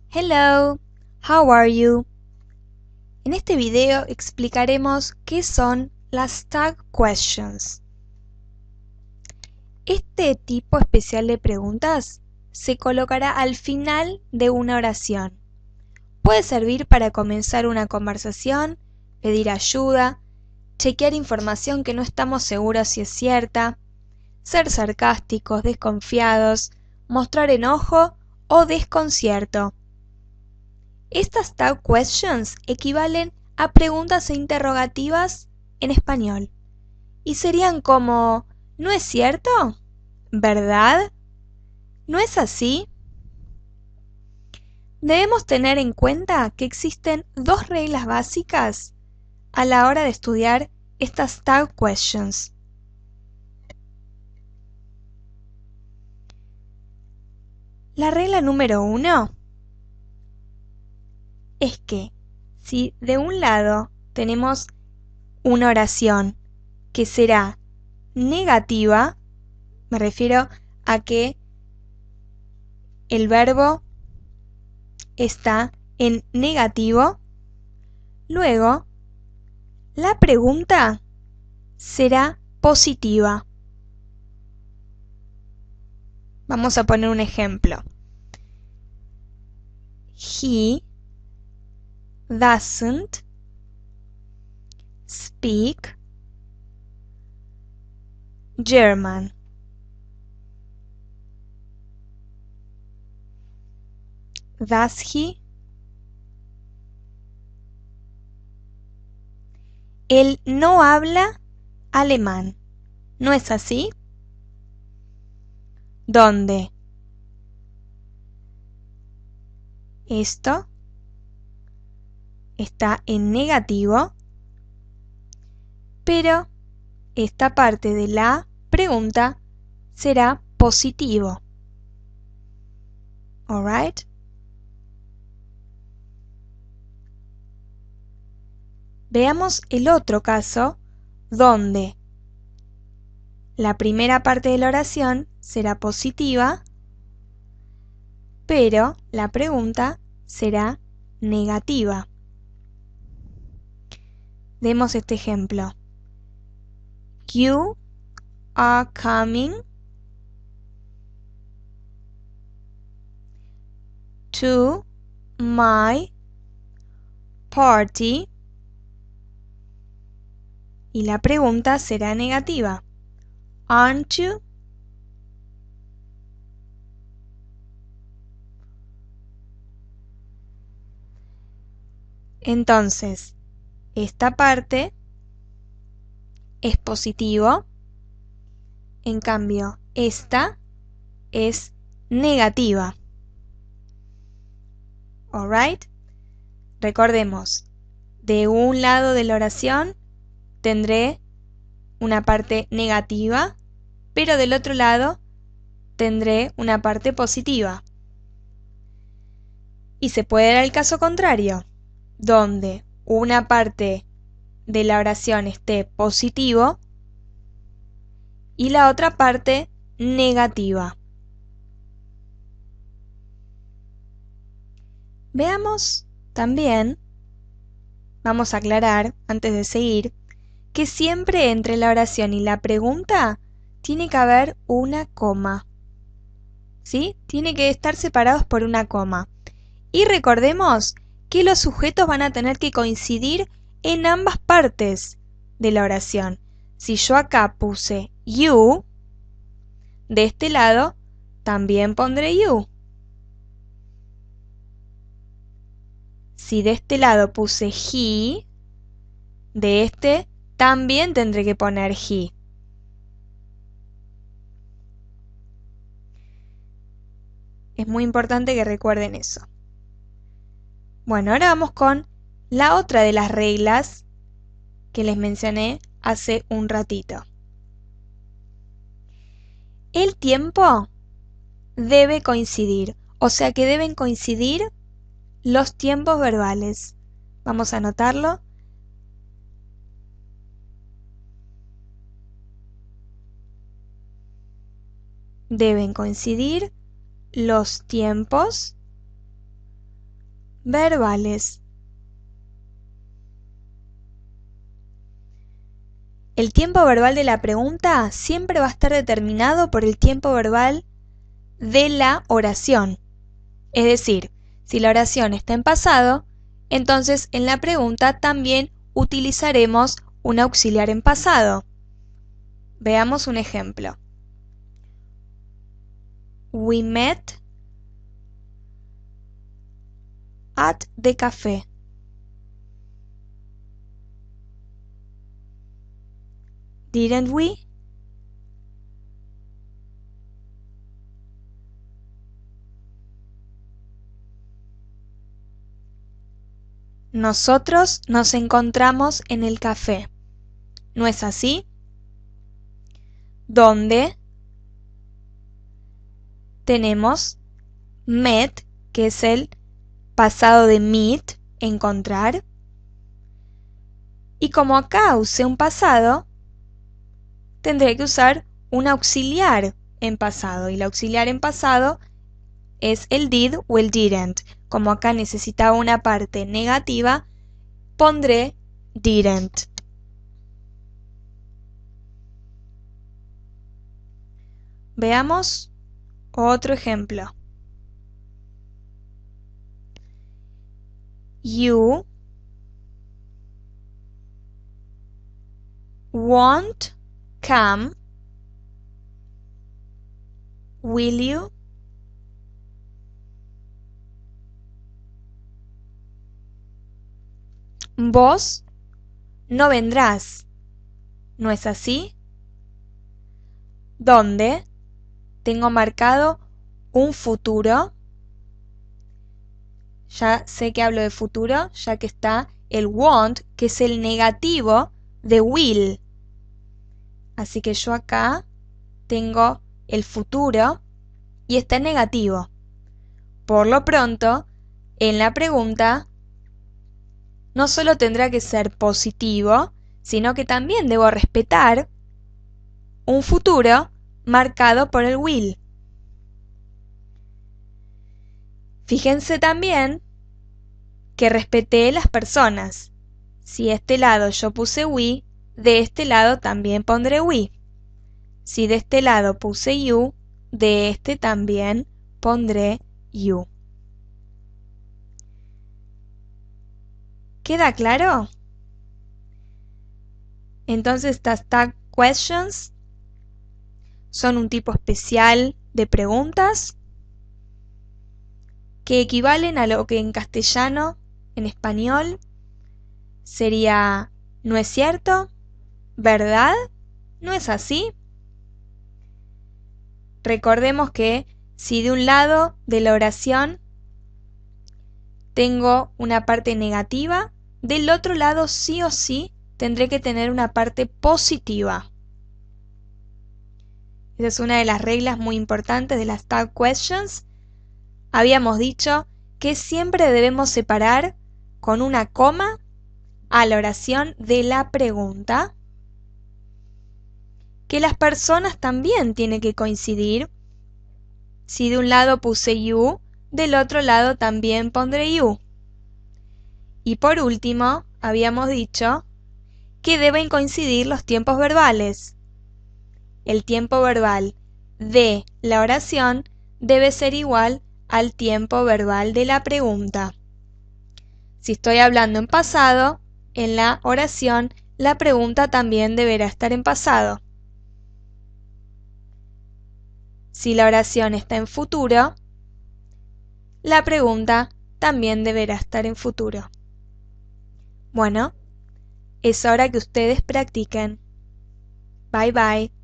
Hello, how are you? En este video explicaremos qué son las tag questions. Este tipo especial de preguntas se colocará al final de una oración. Puede servir para comenzar una conversación, pedir ayuda, chequear información que no estamos seguros si es cierta, ser sarcásticos, desconfiados, mostrar enojo o desconcierto. Estas tag questions equivalen a preguntas e interrogativas en español y serían como ¿no es cierto? ¿Verdad? ¿No es así? Debemos tener en cuenta que existen dos reglas básicas a la hora de estudiar estas tag questions. La regla número 1 es que si de un lado tenemos una oración que será negativa, me refiero a que el verbo está en negativo, luego la pregunta será positiva. Vamos a poner un ejemplo. He doesn't speak German. Does he? Él no habla alemán. ¿No es así? ¿Dónde? Esto está en negativo, pero esta parte de la pregunta será positivo. Alright? Veamos el otro caso donde la primera parte de la oración será positiva, pero la pregunta será negativa. Demos este ejemplo. You are coming to my party. Y la pregunta será negativa. Aren't you? Entonces, esta parte es positivo, en cambio, esta es negativa. Alright? Recordemos, de un lado de la oración tendré una parte negativa, pero del otro lado tendré una parte positiva. Y se puede dar el caso contrario, donde una parte de la oración esté positivo y la otra parte negativa. Veamos también, vamos a aclarar antes de seguir, que siempre entre la oración y la pregunta tiene que haber una coma. ¿Sí? Tiene que estar separados por una coma. Y recordemos que los sujetos van a tener que coincidir en ambas partes de la oración. Si yo acá puse you, de este lado también pondré you. Si de este lado puse he, de este también tendré que poner he. Es muy importante que recuerden eso. Bueno, ahora vamos con la otra de las reglas que les mencioné hace un ratito. El tiempo debe coincidir, o sea que deben coincidir los tiempos verbales. Vamos a anotarlo. Deben coincidir los tiempos verbales. El tiempo verbal de la pregunta siempre va a estar determinado por el tiempo verbal de la oración. Es decir, si la oración está en pasado, entonces en la pregunta también utilizaremos un auxiliar en pasado. Veamos un ejemplo. We met at the café. Didn't we? Nosotros nos encontramos en el café. ¿No es así? ¿Dónde? Tenemos met, que es el pasado de meet, encontrar. Y como acá usé un pasado, tendré que usar un auxiliar en pasado. Y el auxiliar en pasado es el did o el didn't. Como acá necesitaba una parte negativa, pondré didn't. Veamos otro ejemplo. You won't come, will you? Vos no vendrás, ¿no es así? ¿Dónde? Tengo marcado un futuro. Ya sé que hablo de futuro, ya que está el won't, que es el negativo de will. Así que yo acá tengo el futuro y está en negativo. Por lo pronto, en la pregunta, no solo tendrá que ser positivo, sino que también debo respetar un futuro marcado por el will. Fíjense también que respeté las personas. Si de este lado yo puse we, de este lado también pondré we. Si de este lado puse you, de este también pondré you. ¿Queda claro? Entonces estas tag questions son un tipo especial de preguntas que equivalen a lo que en castellano, en español, sería ¿no es cierto? ¿Verdad? ¿No es así? Recordemos que si de un lado de la oración tengo una parte negativa, del otro lado sí o sí tendré que tener una parte positiva. Esa es una de las reglas muy importantes de las tag questions. Habíamos dicho que siempre debemos separar con una coma a la oración de la pregunta, que las personas también tienen que coincidir. Si de un lado puse you, del otro lado también pondré you. Y por último, habíamos dicho que deben coincidir los tiempos verbales. El tiempo verbal de la oración debe ser igual al tiempo verbal de la pregunta. Si estoy hablando en pasado, en la oración la pregunta también deberá estar en pasado. Si la oración está en futuro, la pregunta también deberá estar en futuro. Bueno, es hora que ustedes practiquen. Bye bye.